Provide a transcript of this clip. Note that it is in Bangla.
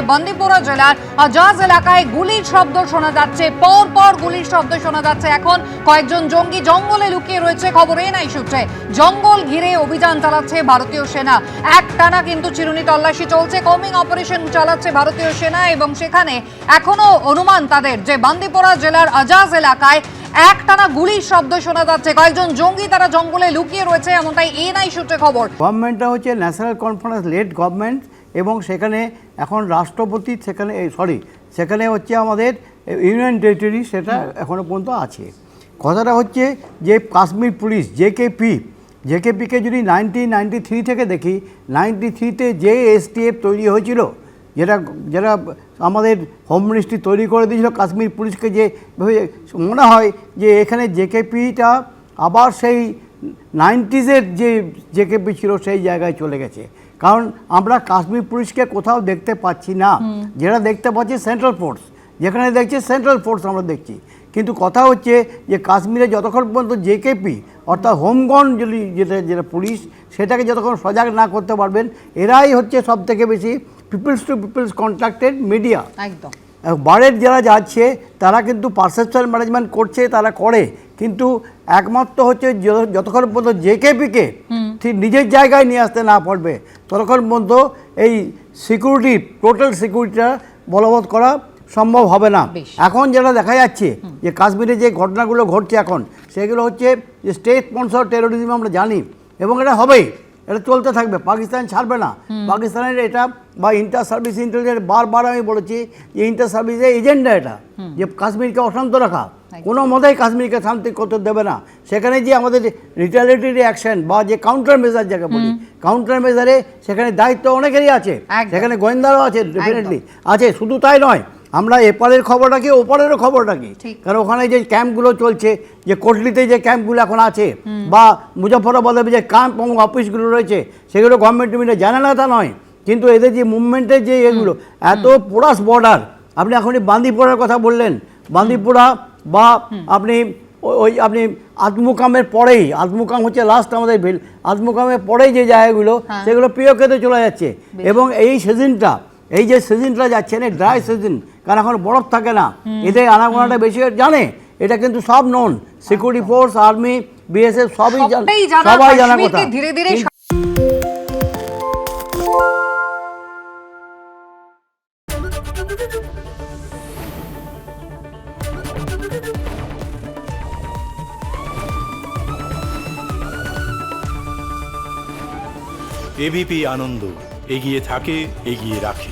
বান্দিপোরা জেলার আজাজ এলাকায় গুলির শব্দ শোনা যাচ্ছে, পর পর গুলির শব্দ শোনা যাচ্ছে। এখন কয়েকজন জঙ্গি জঙ্গলে লুকিয়ে রয়েছে, খবর এনআই সূত্রে। জঙ্গল ঘিরে অভিযান চালাচ্ছে ভারতীয় সেনা। একটানা কিন্তু চিরুনি তল্লাশি চলছে, কমিং অপারেশন চালাচ্ছে ভারতীয় সেনা। এবং সেখানে এখনো অনুমান তাদের যে বান্দিপোরা জেলার আজাজ এলাকায় একটানা গুলির শব্দ শোনা যাচ্ছে, কয়েকজন জঙ্গি তারা জঙ্গলে লুকিয়ে রয়েছে, এমনটাই এনআই সূত্রে খবর। গভর্নমেন্টটা হচ্ছে ন্যাশনাল কনফারেন্স লেড গভর্নমেন্ট এবং সেখানে এখন রাষ্ট্রপতি সেখানে হচ্ছে আমাদের ইউনিয়ন টেরিটরি, সেটা এখনও পর্যন্ত আছে। কথাটা হচ্ছে যে কাশ্মীর পুলিশ জেকেপিকে যদি 1993 থেকে দেখি, 93-তে যে এসটিএফ তৈরি হয়েছিল, যেটা আমাদের হোম মিনিস্ট্রি তৈরি করে দিয়েছিল কাশ্মীর পুলিশকে, যে মনে হয় যে এখানে জেকেপিটা আবার সেই 90s-এর যে জেকেপি ছিল সেই জায়গায় চলে গেছে। কারণ আমরা কাশ্মীর পুলিশকে কোথাও দেখতে পাচ্ছি না, যেটা দেখতে পাচ্ছি সেন্ট্রাল ফোর্স, যেখানে দেখছি সেন্ট্রাল ফোর্স আমরা দেখছি। কিন্তু কথা হচ্ছে যে কাশ্মীরে যতক্ষণ পর্যন্ত জেকেপি অর্থাৎ হোমগার্ড যেটা পুলিশ, সেটাকে যতক্ষণ সজাগ না করতে পারবেন, এরাই হচ্ছে সব থেকে বেশি peoples to peoples contracted media. একদম বারের যারা যাচ্ছে তারা কিন্তু পারসেপশন ম্যানেজমেন্ট করছে, তারা করে, কিন্তু একমাত্র হচ্ছে যতক্ষণ পর্যন্ত জেকেপিকে ঠিক নিজের জায়গায় নিয়ে আসতে না পারবে ততক্ষণ পর্যন্ত এই সিকিউরিটি, টোটাল সিকিউরিটিটা বলবৎ করা সম্ভব হবে না। এখন যেটা দেখা যাচ্ছে যে কাশ্মীরে যে ঘটনাগুলো ঘটছে এখন, সেগুলো হচ্ছে যে স্টেট স্পন্সর টেরোরিজম আমরা জানি, এবং এটা হবেই, এটা চলতে থাকবে, পাকিস্তান ছাড়বে না। পাকিস্তানের এটা বা ইন্টার সার্ভিস ইন্টেলিজেন্স, বারবার আমি বলেছি যে ইন্টার সার্ভিসের এজেন্ডা এটা, যে কাশ্মীরকে অশান্ত রাখা, কোনো মতেই কাশ্মীরকে শান্তি করতে দেবে না। সেখানে যে আমাদের রিটালিয়েটরি অ্যাকশন বা যে কাউন্টার মেজার যাকে বলি, কাউন্টার মেজারে সেখানে দায়িত্ব অনেকেরই আছে, সেখানে গোয়েন্দারও আছে, ডেফিনেটলি আছে। শুধু তাই নয়, আমরা এপারের খবর রাখি, ওপারেরও খবর রাখি, কারণ ওখানে যে ক্যাম্পগুলো চলছে, যে কোটলিতে যে ক্যাম্পগুলো এখন আছে, বা মুজফ্ফরাবাদে যে ক্যাম্প এবং অফিসগুলো রয়েছে, সেগুলো গভর্নমেন্ট মিডিয়া জানে না তা নয়, কিন্তু এদের যে মুভমেন্টের যে এগুলো এত পোরাস বর্ডার। আপনি এখনই বান্দিপোরার কথা বললেন, বান্দিপোরা বা আপনি আজমুকামের পরেই, আজমুকাম হচ্ছে লাস্ট আমাদের আজমুকামের পরেই যে জায়গাগুলো, সেগুলো প্রিয়কেতে চলে যাচ্ছে। এবং এই সিজনটা যাচ্ছে না, ড্রাই সিজন, কারণ এখন বরফ থাকে না, এদের আনাগোনাটা বেশি জানে, এটা কিন্তু সব নন, সিকিউরিটি ফোর্স, আর্মি, বিএসএফ সবাই জানা কথা। ধীরে ধীরে এবিপি আনন্দ এগিয়ে থাকে, এগিয়ে রাখে।